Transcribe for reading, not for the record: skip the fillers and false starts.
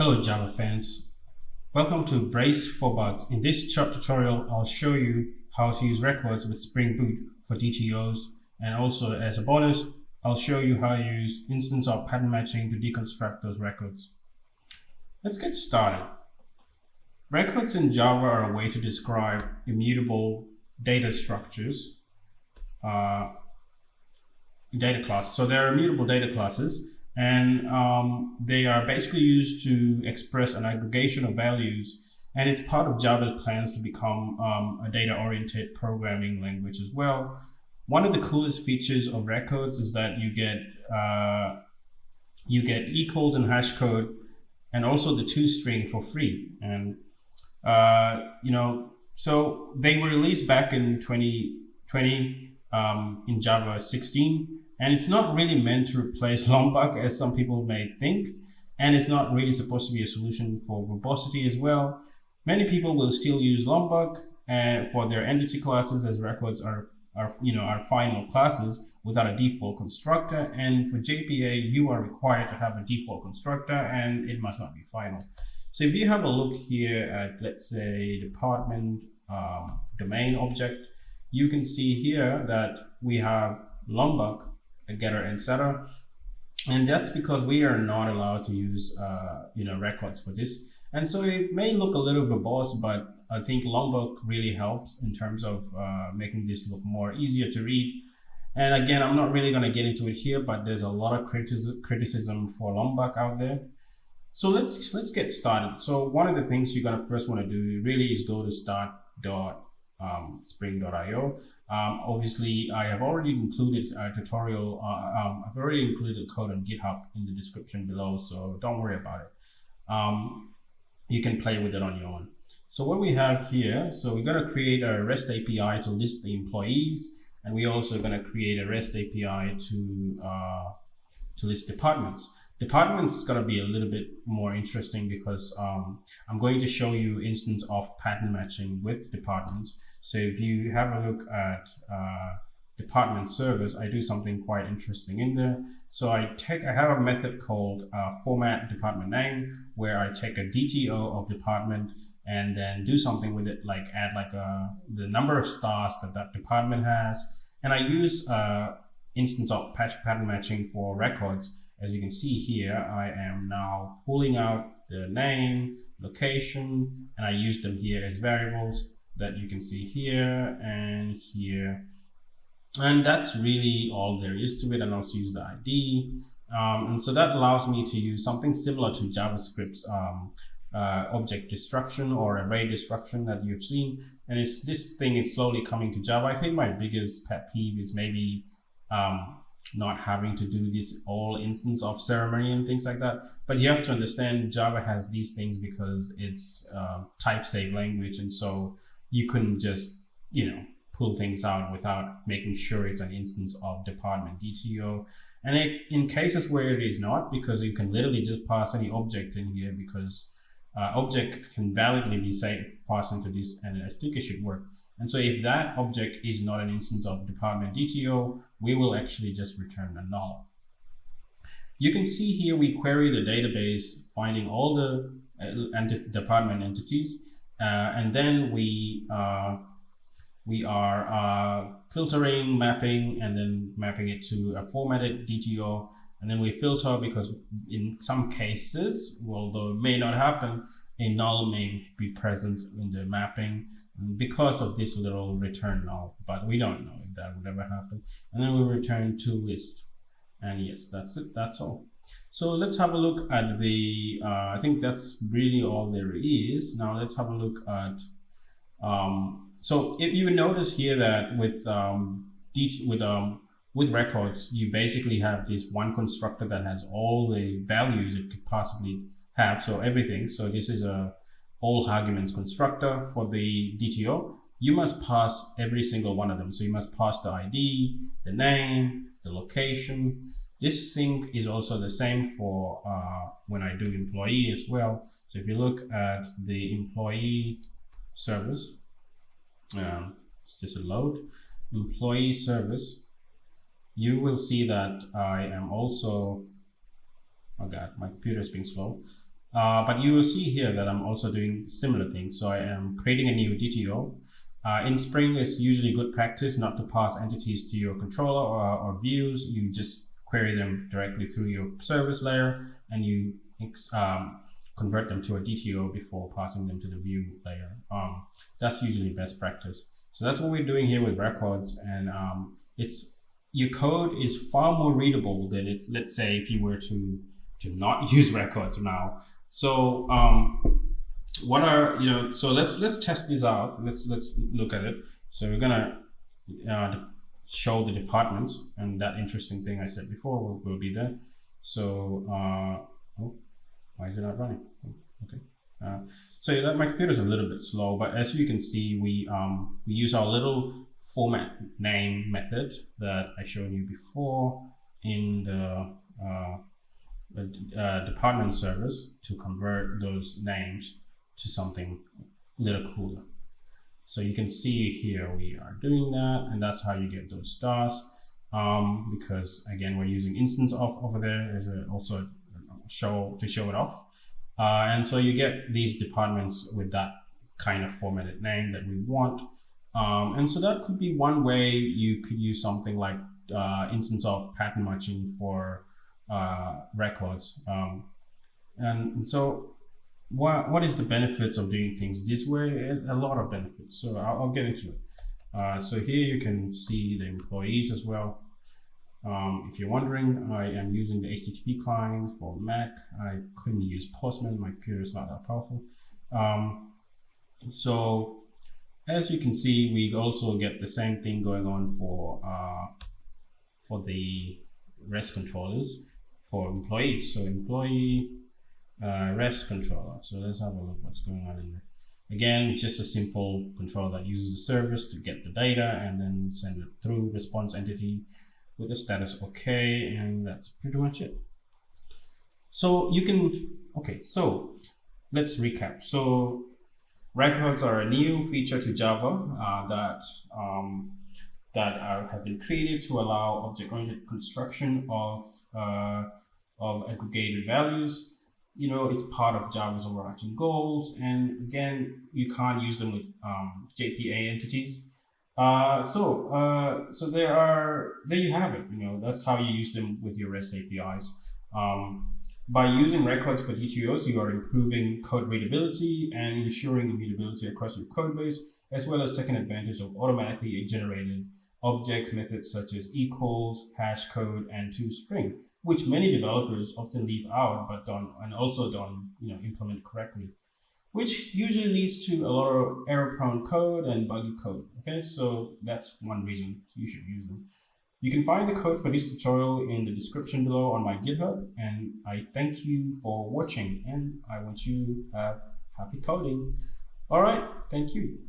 Hello Java fans, welcome to Brace for Bugs. In this short tutorial, I'll show you how to use records with Spring Boot for DTOs, and also as a bonus, I'll show you how to use instance or pattern matching to deconstruct those records. Let's get started. Records in Java are a way to describe immutable data structures, data classes. So there are immutable data classes, and they are basically used to express an aggregation of values, and it's part of Java's plans to become a data-oriented programming language as well. One of the coolest features of records is that you get equals and hash code, and also the toString for free. And so they were released back in 2020 in Java 16. And it's not really meant to replace Lombok, as some people may think. And it's not really supposed to be a solution for verbosity as well. Many people will still use Lombok for their entity classes, as records are final classes without a default constructor. And for JPA, you are required to have a default constructor, and it must not be final. So if you have a look here at, let's say, department domain object, you can see here that we have Lombok, a getter and setter, and that's because we are not allowed to use records for this. And so it may look a little verbose, but I think Lombok really helps in terms of making this look more easier to read. And again, I'm not really going to get into it here, but there's a lot of criticism for Lombok out there. So let's get started. So one of the things you're going to first want to do really is go to start.spring.io. Obviously, I have already included a tutorial. I've already included code on GitHub in the description below, so don't worry about it. You can play with it on your own. So what we have here, so we're going to create a REST API to list the employees, and we're also going to create a REST API to list departments. Departments is going to be a little bit more interesting because I'm going to show you instance of pattern matching with departments. So if you have a look at department servers, I do something quite interesting in there. So I have a method called format department name, where I take a DTO of department and then do something with it, like add the number of stars that department has. And I use instance of pattern matching for records. As you can see here, I am now pulling out the name, location, and I use them here as variables that you can see here and here. And that's really all there is to it, and also use the ID. And so that allows me to use something similar to JavaScript's object destruction or array destruction that you've seen. And this thing is slowly coming to Java. I think my biggest pet peeve is maybe not having to do this all instance of ceremony and things like that. But you have to understand Java has these things because it's type safe language, and so you couldn't just pull things out without making sure it's an instance of department DTO. And in cases where it is not, because you can literally just pass any object in here, because object can validly be passed into this, and I think it should work. And so if that object is not an instance of department DTO, we will actually just return a null. You can see here we query the database, finding all the department entities, and then we are filtering, mapping, and then mapping it to a formatted DTO. And then we filter because in some cases, although it may not happen, a null may be present in the mapping. And because of this, it'll return null, but we don't know if that would ever happen. And then we return to list. And yes, that's it. That's all. So let's have a look at the, I think that's really all there is. Now let's have a look at, so if you notice here that with records, you basically have this one constructor that has all the values it could possibly have. So everything. So this is a all arguments constructor for the DTO. You must pass every single one of them. So you must pass the ID, the name, the location. This thing is also the same for when I do employee as well. So if you look at the employee service, it's just a load, employee service, you will see that I am also, oh God, my computer is being slow. But you will see here that I'm also doing similar things. So I am creating a new DTO. In Spring, it's usually good practice not to pass entities to your controller or views. You just query them directly through your service layer, and you convert them to a DTO before passing them to the view layer. That's usually best practice. So that's what we're doing here with records, and it's your code is far more readable than it. Let's say if you were to not use records now. So what are so let's test this out. Let's look at it. So we're gonna show the departments, and that interesting thing I said before will be there. So oh, why is it not running? Okay. So that my computer's a little bit slow, but as you can see, we use our little format name method that I showed you before in the department service to convert those names to something a little cooler. So you can see here we are doing that, and that's how you get those stars. Because again, we're using instance of over there as also show it off. And so you get these departments with that kind of formatted name that we want. And so that could be one way you could use something like instance of pattern matching for records. And so what is the benefits of doing things this way? A lot of benefits. So I'll get into it. So here you can see the employees as well. If you're wondering, I am using the HTTP client for Mac. I couldn't use Postman. My computer is not that powerful. So as you can see, we also get the same thing going on for the REST controllers for employees. So employee REST controller. So let's have a look what's going on in there. Again, just a simple controller that uses the service to get the data and then send it through response entity with the status okay, and that's pretty much it. So you can, okay, so let's recap. So records are a new feature to Java that have been created to allow object-oriented construction of aggregated values. It's part of Java's overarching goals, and again, you can't use them with JPA entities. So there you have it. That's how you use them with your REST APIs. By using records for DTOs, you are improving code readability and ensuring immutability across your code base, as well as taking advantage of automatically generated object methods such as equals, hash code, and toString, which many developers often leave out but don't implement correctly, which usually leads to a lot of error-prone code and buggy code. Okay, so that's one reason you should use them. You can find the code for this tutorial in the description below on my GitHub, and I thank you for watching, and I want you to have happy coding. All right, thank you.